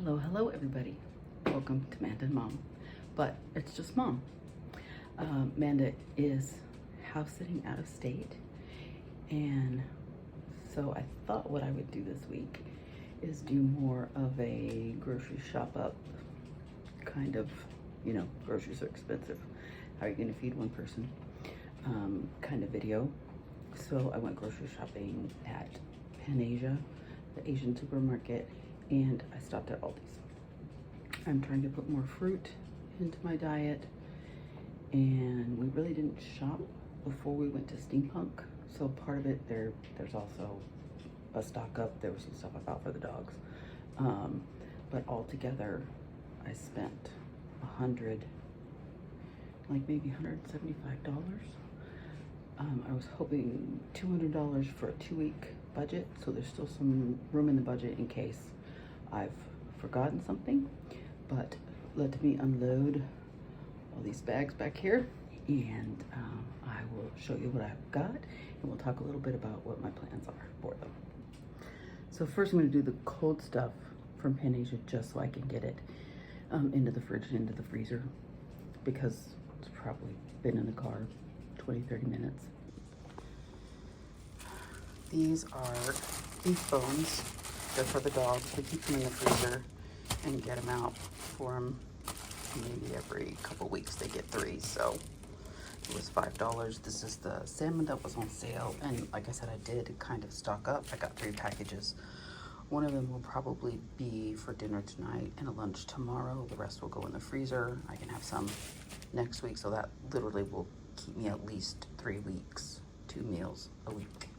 Hello everybody. Welcome to Manda and Mom, but it's just Mom. Manda is house sitting out of state, and so I thought what I would do this week is do more of a grocery shop up kind of, groceries are expensive. How are you gonna feed one person? Kind of video. So I went grocery shopping at Pan-Asia, the Asian supermarket, and I stopped at Aldi's. I'm trying to put more fruit into my diet, and we really didn't shop before we went to Steampunk. So part of it, there's also a stock up. There was some stuff I bought for the dogs. But altogether, I spent maybe $175. I was hoping $200 for a 2-week budget, so there's still some room in the budget in case I've forgotten something. But let me unload all these bags back here, and I will show you what I've got, and we'll talk a little bit about what my plans are for them. So first I'm going to do the cold stuff from Pan-Asia just so I can get it into the fridge and into the freezer, because it's probably been in the car 20-30 minutes. These are beef bones. They're for the dogs. We keep them in the freezer and get them out for them. Maybe every couple weeks they get 3, so it was $5. This is the salmon that was on sale, and like I said, I did kind of stock up. I got 3 packages. One of them will probably be for dinner tonight and a lunch tomorrow. The rest will go in the freezer. I can have some next week, so that literally will keep me at least 3 weeks, 2 meals a week.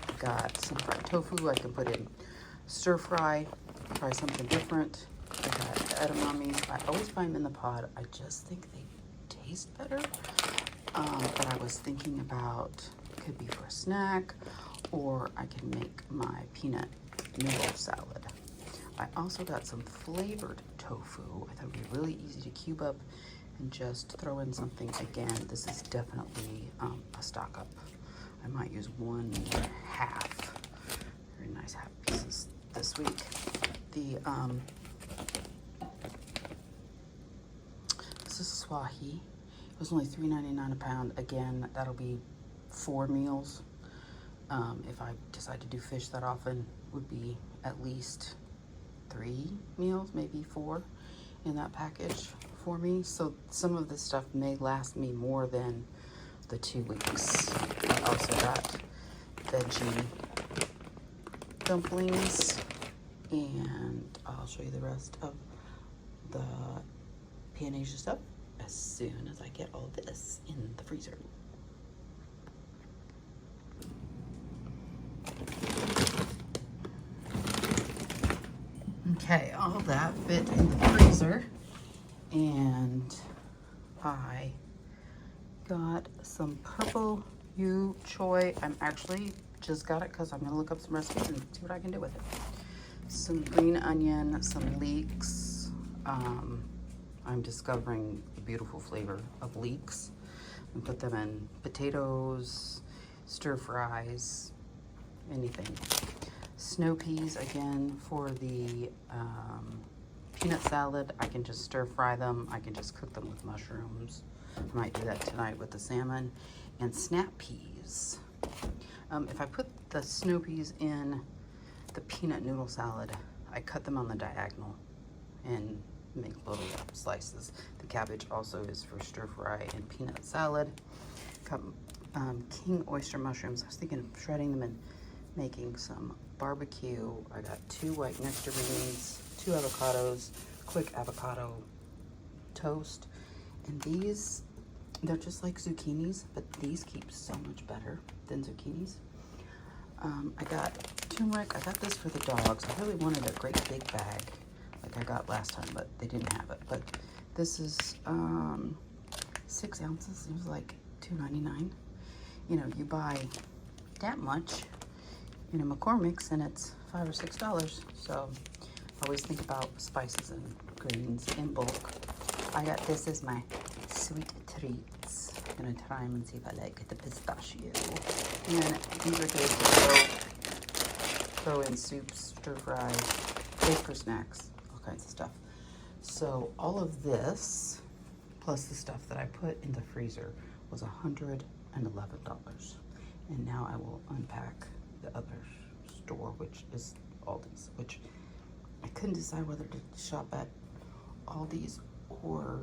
I got some fried tofu I can put in stir fry, try something different. I got edamame. I always buy them in the pod. I just think they taste better. But I was thinking about, could be for a snack, or I can make my peanut noodle salad. I also got some flavored tofu. I thought it would be really easy to cube up and just throw in something. Again, this is definitely a stock up. I might use 1.5 very nice half pieces this week. This is swahi. It was only $3.99 a pound. Again, that'll be 4 meals. If I decide to do fish that often, would be at least 3 meals, maybe 4 in that package for me. So some of this stuff may last me more than the 2 weeks. I also got veggie dumplings, and I'll show you the rest of the Pan-Asia stuff as soon as I get all this in the freezer. Okay, all that fit in the freezer, and I got some purple yu choy. I'm actually just got it because I'm gonna look up some recipes and see what I can do with it. Some green onion, some leeks. I'm discovering the beautiful flavor of leeks. And put them in potatoes, stir fries, anything. Snow peas, again, for the peanut salad. I can just stir fry them. I can just cook them with mushrooms. I might do that tonight with the salmon. And snap peas. If I put the snow peas in the peanut noodle salad, I cut them on the diagonal and make little slices. The cabbage also is for stir fry and peanut salad. Got king oyster mushrooms. I was thinking of shredding them and making some barbecue. I got 2 white nectarines, 2 avocados, quick avocado toast. And these, they're just like zucchinis, but these keep so much better than zucchinis. I got turmeric. I got this for the dogs. I really wanted a great big bag like I got last time, but they didn't have it. But this is 6 ounces. It was like $2.99. You buy that much in a McCormick's and it's $5 or $6. So I always think about spices and greens in bulk. I got this as my sweet treats. I'm gonna try them and see if I like the pistachio. And these are good to throw in soups, stir fries, bake for snacks. kinds of stuff. So all of this, plus the stuff that I put in the freezer, was $111. And now I will unpack the other store, which is Aldi's, which I couldn't decide whether to shop at Aldi's or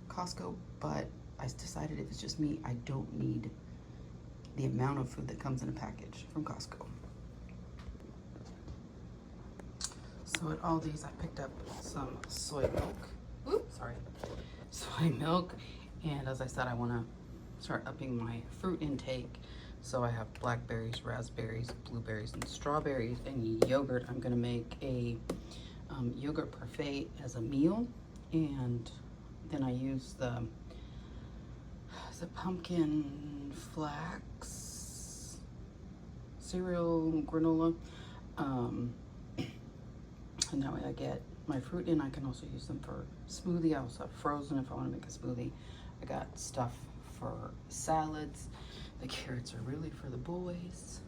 Costco, but I decided if it's just me, I don't need the amount of food that comes in a package from Costco. So at Aldi's, I picked up some soy milk. Oops, sorry. Soy milk. And as I said, I want to start upping my fruit intake. So I have blackberries, raspberries, blueberries, and strawberries, and yogurt. I'm going to make a yogurt parfait as a meal. And then I use the pumpkin flax cereal granola. And that way I get my fruit in. I can also use them for smoothie. I also have frozen if I want to make a smoothie. I got stuff for salads. The carrots are really for the boys.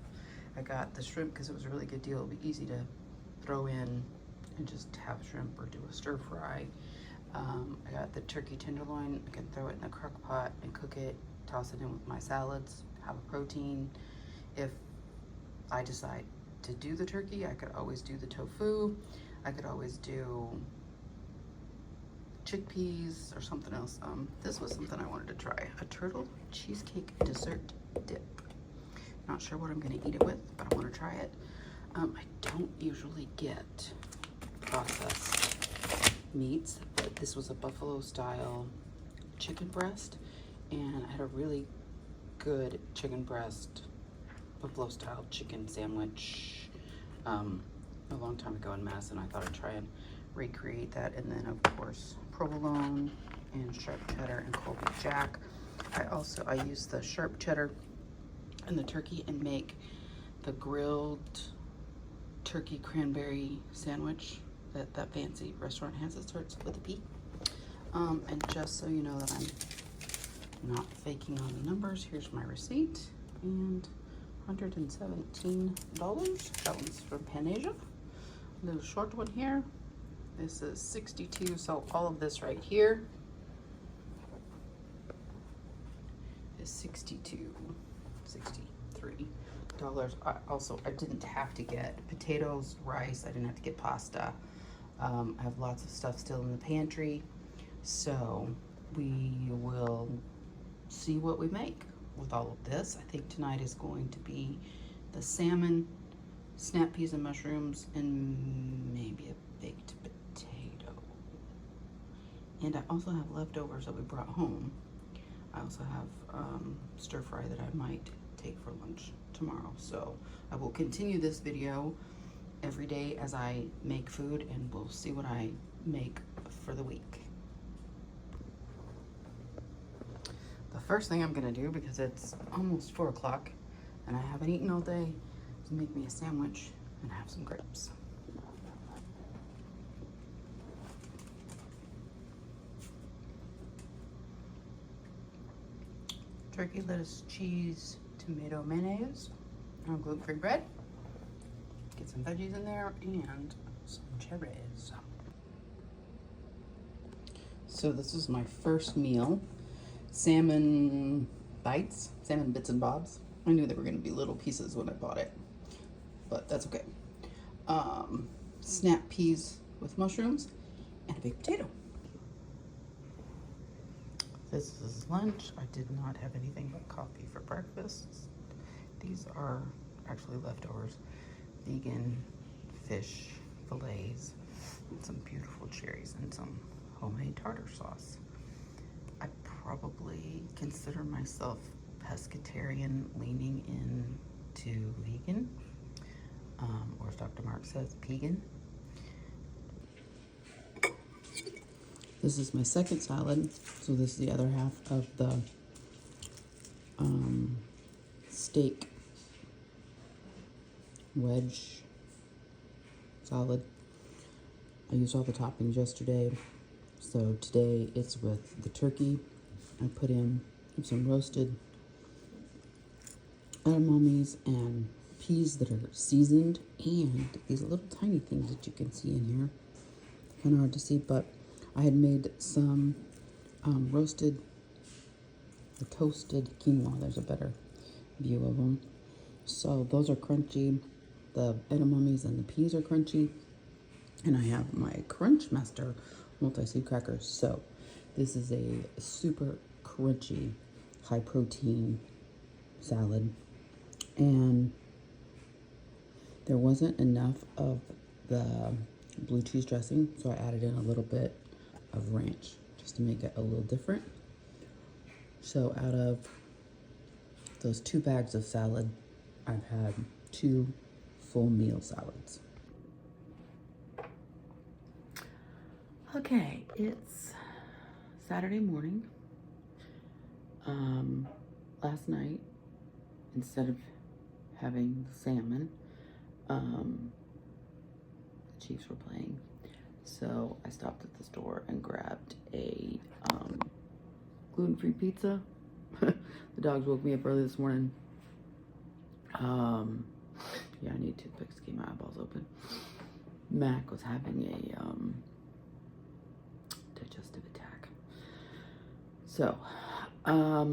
I got the shrimp because it was a really good deal. It'll be easy to throw in and just have shrimp or do a stir fry. I got the turkey tenderloin. I can throw it in the crock pot and cook it, toss it in with my salads, have a protein. If I decide to do the turkey, I could always do the tofu. I could always do chickpeas or something else. This was something I wanted to try. A turtle cheesecake dessert dip. Not sure what I'm gonna eat it with, but I wanna try it. I don't usually get processed meats, but this was a buffalo style chicken breast, and I had a really good chicken breast, buffalo style chicken sandwich a long time ago in Madison. I thought I'd try and recreate that. And then of course provolone and sharp cheddar and Colby Jack. I use the sharp cheddar and the turkey and make the grilled turkey cranberry sandwich that fancy restaurant has. It starts with a P. And just so you know that I'm not faking on the numbers, here's my receipt. And $117. That one's from Pan-Asia. A little short one here. This is 62. So all of this right here is 62, $63. I didn't have to get potatoes, rice. I didn't have to get pasta. I have lots of stuff still in the pantry. So we will see what we make with all of this. I think tonight is going to be the salmon, snap peas and mushrooms, and maybe a baked potato. And I also have leftovers that we brought home. I also have stir fry that I might take for lunch tomorrow. So I will continue this video every day as I make food, and we'll see what I make for the week. The first thing I'm gonna do, because it's almost 4 o'clock and I haven't eaten all day, is make me a sandwich and have some grapes. Turkey, lettuce, cheese, tomato, mayonnaise, and gluten-free bread. Get some veggies in there and some cherries. So this is my first meal. Salmon bites, salmon bits and bobs. I knew they were going to be little pieces when I bought it, but that's okay. Snap peas with mushrooms and a baked potato. This is lunch. I did not have anything but coffee for breakfast. These are actually leftovers. Vegan fish fillets, and some beautiful cherries, and some homemade tartar sauce. I probably consider myself pescatarian, leaning into vegan, or as Dr. Mark says, pegan. This is my second salad, so this is the other half of the steak wedge salad. I used all the toppings yesterday, so today it's with the turkey. I put in some roasted edamames and peas that are seasoned, and these little tiny things that you can see in here, kind of hard to see, but I had made some roasted or toasted quinoa. There's a better view of them. So those are crunchy. The edamames and the peas are crunchy. And I have my Crunch Master multi-seed crackers. So this is a super crunchy, high protein salad. And there wasn't enough of the blue cheese dressing, so I added in a little bit of ranch just to make it a little different. So out of those 2 bags of salad, I've had 2 full meal salads. Okay, it's Saturday morning. Last night, instead of having salmon, the Chiefs were playing. So I stopped at the store and grabbed a gluten-free pizza. The dogs woke me up early this morning. Yeah, I need toothpicks to keep my eyeballs open. Mac was having a digestive attack. So, I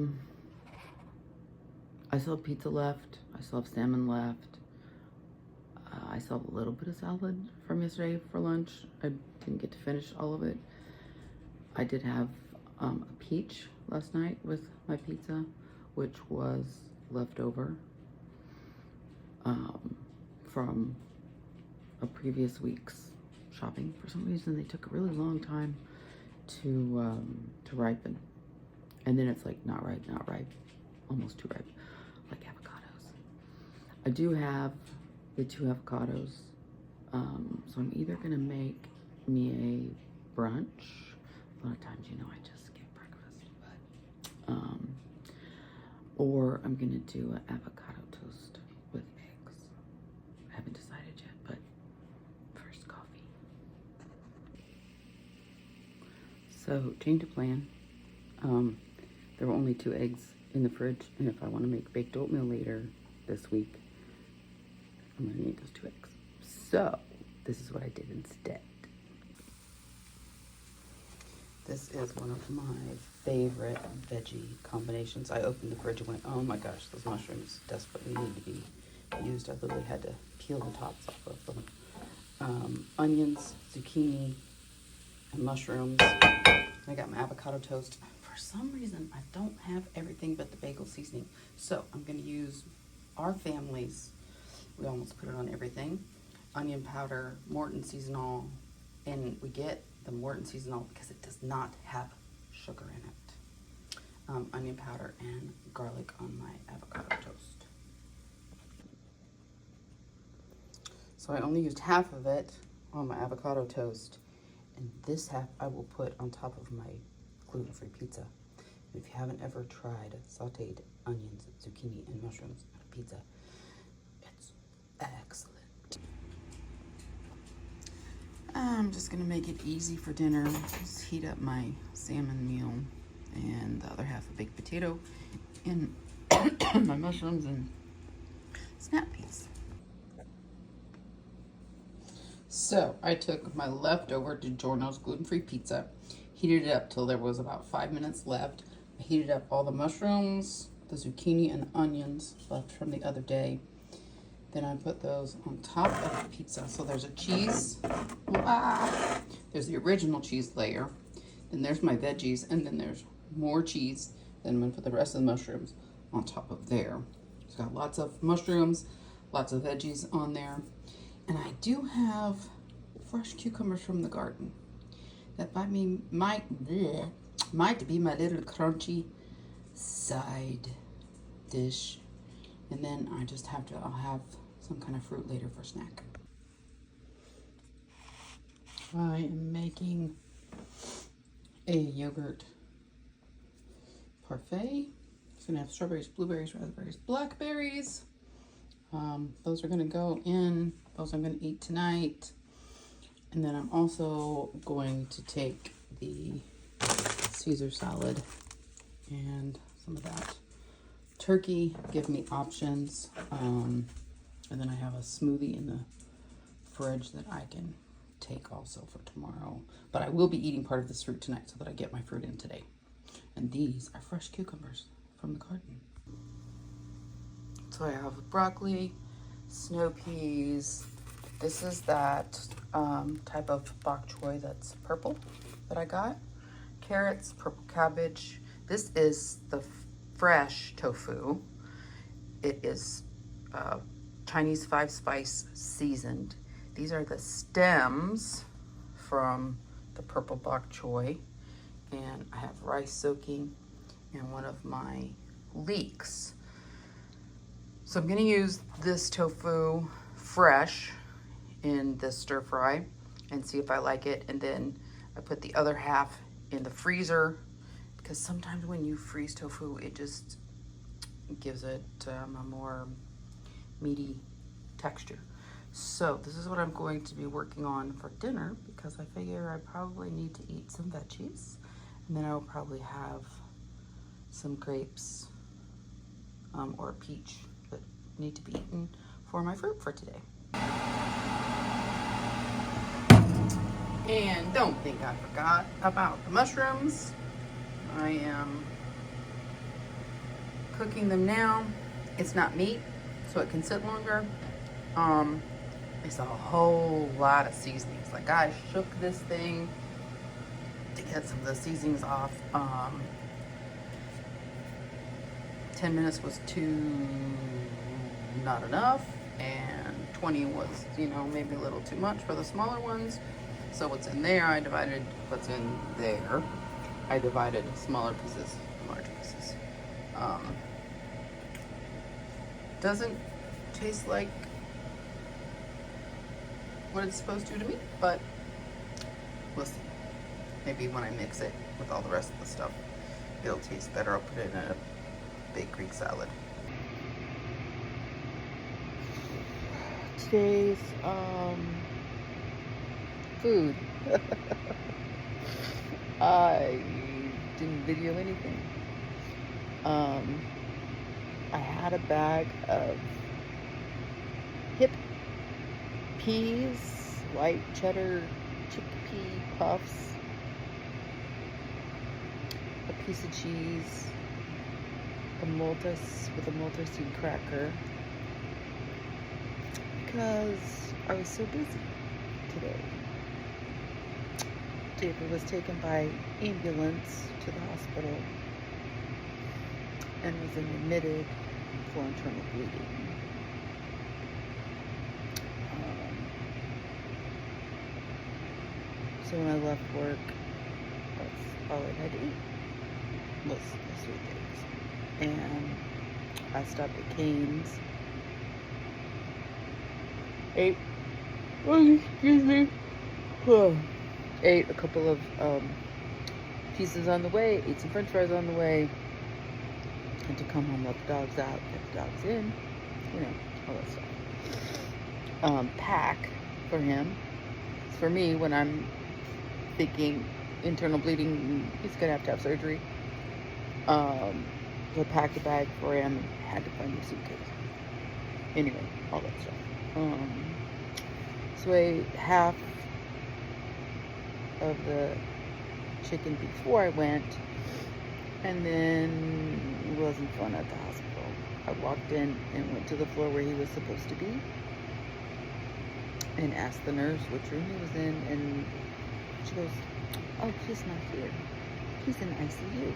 still have pizza left. I still have salmon left. I still have a little bit of salad from yesterday for lunch. I didn't get to finish all of it. I did have a peach last night with my pizza, which was left over from a previous week's shopping. For some reason, they took a really long time to ripen. And then it's like not ripe, almost too ripe, like avocados. I do have the 2 avocados, so I'm either gonna make me a brunch. A lot of times, you know, I just skip breakfast, but or I'm gonna do an avocado toast with eggs. I haven't decided yet, but first coffee. So change of plan. There were only 2 eggs in the fridge, and if I want to make baked oatmeal later this week, I'm going to need those 2 eggs. So this is what I did instead. This is one of my favorite veggie combinations. I opened the fridge and went, oh my gosh, those mushrooms desperately need to be used. I literally had to peel the tops off of them. Onions, zucchini, and mushrooms. I got my avocado toast. For some reason, I don't have everything but the bagel seasoning. So I'm going to use our family's, we almost put it on everything, onion powder, Morton seasonal, and we get the Morton seasonal because it does not have sugar in it. Onion powder and garlic on my avocado toast. So I only used half of it on my avocado toast, and this half I will put on top of my gluten-free pizza. And if you haven't ever tried sauteed onions, zucchini, and mushrooms on a pizza, it's excellent. I'm just gonna make it easy for dinner. Just heat up my salmon meal and the other half a baked potato and my mushrooms and snap peas. So I took my leftover DiGiorno's gluten-free pizza, heated it up till there was about 5 minutes left. I heated up all the mushrooms, the zucchini, and the onions left from the other day. Then I put those on top of the pizza. So there's a cheese, there's the original cheese layer, then there's my veggies, and then there's more cheese. Then I'm gonna put the rest of the mushrooms on top of there. It's got lots of mushrooms, lots of veggies on there. And I do have fresh cucumbers from the garden. That might be my little crunchy side dish. And then I just have to, I'll have some kind of fruit later for snack. I am making a yogurt parfait. It's gonna have strawberries, blueberries, raspberries, blackberries. Those are gonna go in, those I'm gonna eat tonight. And then I'm also going to take the Caesar salad and some of that turkey, give me options. And then I have a smoothie in the fridge that I can take also for tomorrow. But I will be eating part of this fruit tonight so that I get my fruit in today. And these are fresh cucumbers from the garden. So I have broccoli, snow peas. This is that type of bok choy that's purple that I got. Carrots, purple cabbage. This is the fresh tofu. It is Chinese 5-spice seasoned. These are the stems from the purple bok choy. And I have rice soaking and one of my leeks. So I'm gonna use this tofu fresh in this stir fry and see if I like it. And then I put the other half in the freezer because sometimes when you freeze tofu, it just gives it a more meaty texture. So this is what I'm going to be working on for dinner because I figure I probably need to eat some veggies. And then I'll probably have some grapes or a peach that need to be eaten for my fruit for today. And don't think I forgot about the mushrooms. I am cooking them now. It's not meat, so it can sit longer. It's a whole lot of seasonings. Like I shook this thing to get some of the seasonings off. 10 minutes was not enough, and 20 was, maybe a little too much for the smaller ones. So what's in there, I divided what's in there. I divided smaller pieces, larger pieces. Doesn't taste like what it's supposed to me, but we'll see. Maybe when I mix it with all the rest of the stuff, it'll taste better. I'll put it in a baked Greek salad. Today's food. I didn't video anything. I had a bag of hip peas, white cheddar chickpea puffs, a piece of cheese, a Malta seed cracker, because I was so busy today. David was taken by ambulance to the hospital and was admitted for internal bleeding. So when I left work, that's all I had to eat was the sweet things. And I stopped at Cane's, ate a couple of pieces on the way, ate some french fries on the way, and to come home, let the dogs out, get the dogs in, all that stuff. Pack for him. For me, when I'm thinking internal bleeding, he's gonna have to have surgery. So I packed a bag for him and had to find a suitcase. Anyway, all that stuff. So I ate half of the chicken before I went, and then it wasn't fun at the hospital. I walked in and went to the floor where he was supposed to be and asked the nurse which room he was in, and she goes, "Oh, he's not here. He's in ICU."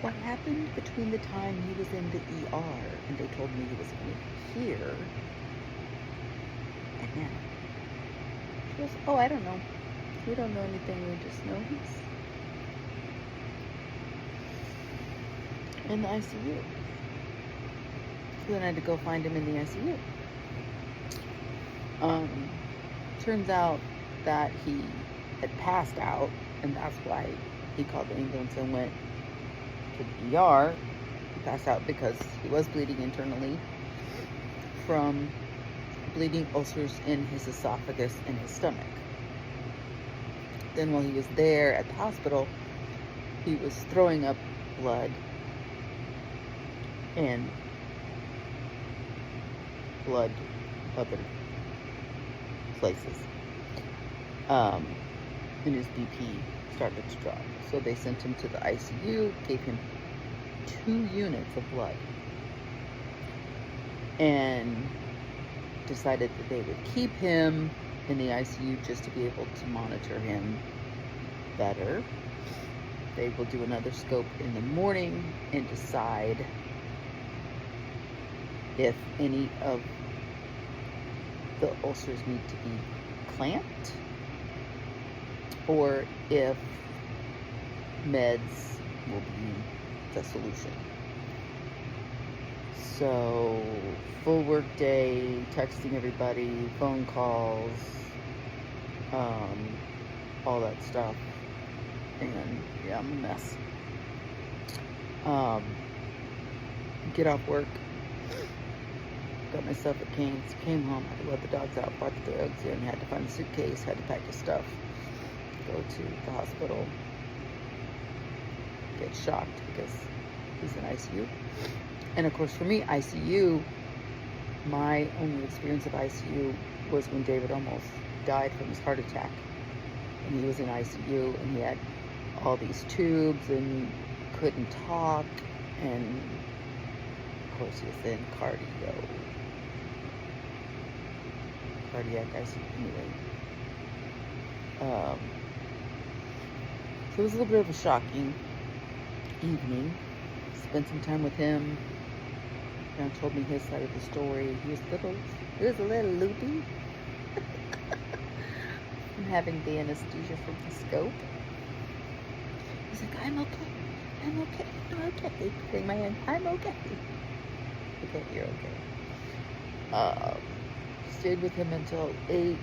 What happened between the time he was in the ER and they told me he was here and now? She goes, "Oh, I don't know. We don't know anything. We just know he's in the ICU." So then I had to go find him in the ICU. Turns out that he had passed out, and that's why he called the ambulance and went to the ER. He passed out because he was bleeding internally from bleeding ulcers in his esophagus and his stomach. Then while he was there at the hospital, he was throwing up blood and blood other places. And his BP started to drop. So they sent him to the ICU, gave him 2 units of blood, and decided that they would keep him in the ICU just to be able to monitor him better. They will do another scope in the morning and decide if any of the ulcers need to be clamped or if meds will be the solution. So, full work day, texting everybody, phone calls, all that stuff. And yeah, I'm a mess. Get off work, got my stuff at Cane's, came home, had to let the dogs out, brought the dogs in, had to find a suitcase, had to pack his stuff, go to the hospital, get shocked because he's in ICU. And of course for me, ICU, my only experience of ICU was when David almost died from his heart attack. And he was in ICU and he had all these tubes and couldn't talk, and of course he was in cardiac ICU anyway. So it was a little bit of a shocking evening. Spent some time with him. John told me his side of the story. He was a little loopy from having the anesthesia from the scope. He's like, I'm okay. I'm okay. I'm okay. Putting my hand, I'm okay. Okay, you're okay. Stayed with him until 8:30.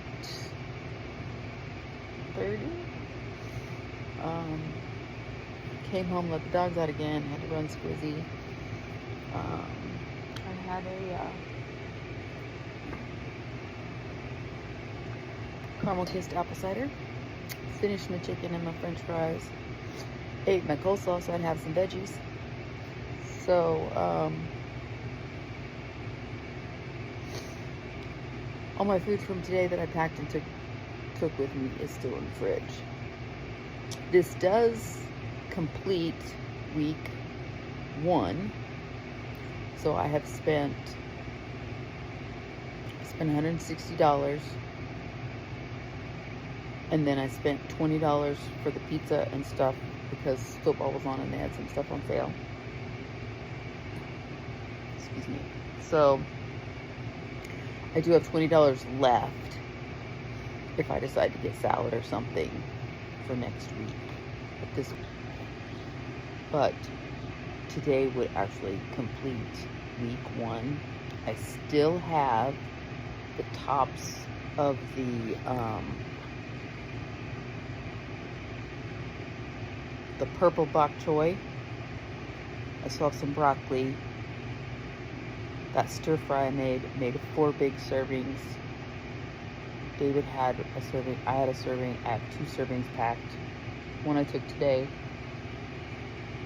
Came home, let the dogs out again, had to run Squizzy. I had a caramel kissed apple cider. Finished my chicken and my french fries. Ate my coleslaw so I'd have some veggies. So, all my food from today that I packed and took with me is still in the fridge. This does complete week 1. So I have spent $160, and then I spent $20 for the pizza and stuff because football was on and they had some stuff on sale. Excuse me. So I do have $20 left if I decide to get salad or something for next week. But today would actually complete week 1. I still have the tops of the purple bok choy. I still have some broccoli. That stir fry I made of 4 big servings. David had a serving. I had a serving. I have 2 servings packed. One I took today.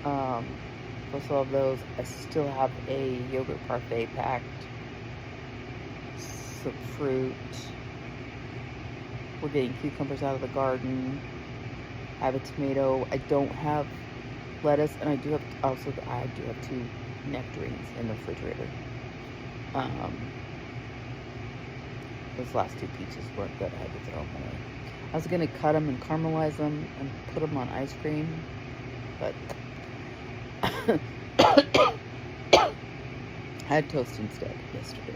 Plus all of those. I still have a yogurt parfait packed. Some fruit. We're getting cucumbers out of the garden. I have a tomato. I don't have lettuce, and I do have 2 nectarines in the refrigerator. Those last 2 peaches weren't good. I had to throw them away. I was gonna cut them and caramelize them and put them on ice cream, but I had toast instead yesterday.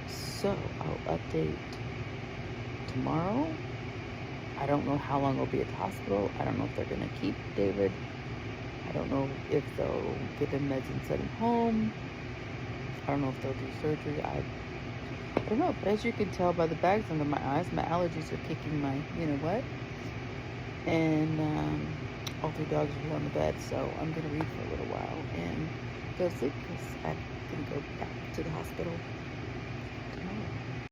So I'll update tomorrow. I don't know how long I'll be at the hospital. I don't know if they're gonna keep David. I don't know if they'll give him meds and send him home. I don't know if they'll do surgery. I don't know. But as you can tell by the bags under my eyes, my allergies are kicking my, what? And all 3 dogs are here on the bed, so I'm going to read for a little while and go to sleep because I'm going to go back to the hospital